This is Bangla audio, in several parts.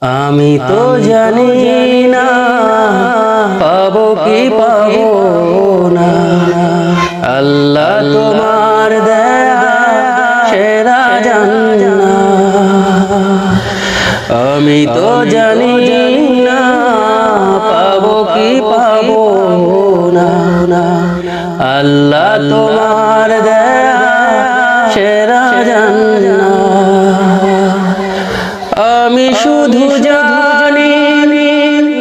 আমি তো জানি না পাবো কি পাবো না, আল্লাহ তোমার দেয়া সেরা জান্নাত। আমি তো জানি না পাবো কি পাবো না, আল্লাহ তোমার দেয়া সেরা জান্নাত। আমি শুধু জানি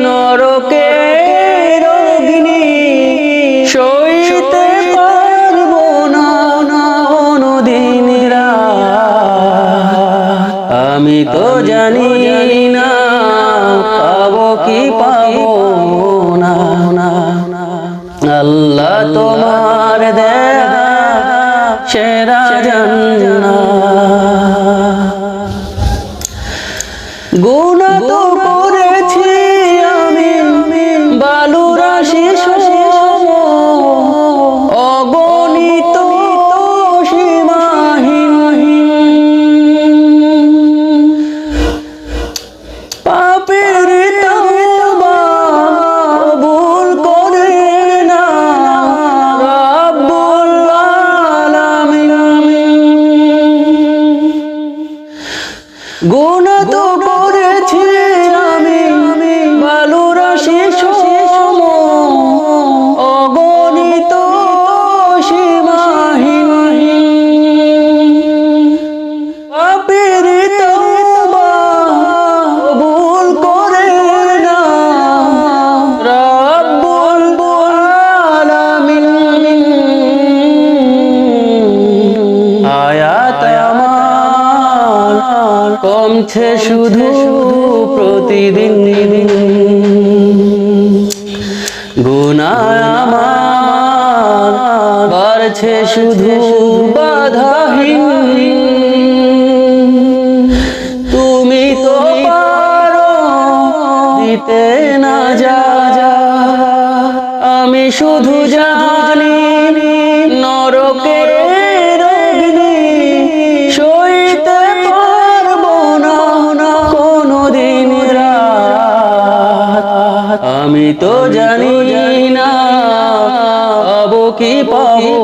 নরকের অগ্নি সইতে পারবো না কোনদিন রাত। আমি তো জানি না পাবো কি পাবো না, আল্লাহ তোমার দেয়া সেরা জান্নাত। গুনাহ তো করেছি আমি বালু রাশি সম, অগণিত সীমাহীন। পাপের তওবা কবুল করে না রব্বুল আলামিন। গুনাহ তো করেছি আমি বালু রাশি সম, অগণিত সীমাহীন। পাপের তওবা কবুল করে না রব্বুল আলামিন। আয়াত আমার কমছে শুধু প্রতিদিন, গুনাহ আমার বাড়ছে শুধু বাধাহীন। তুমি তো পারো দিতে না যা, আমি শুধু জানি নরকের অগ্নি সইতে পারবো না কোনদিন রাত। আমি তো জানি না পাবো কি পাবো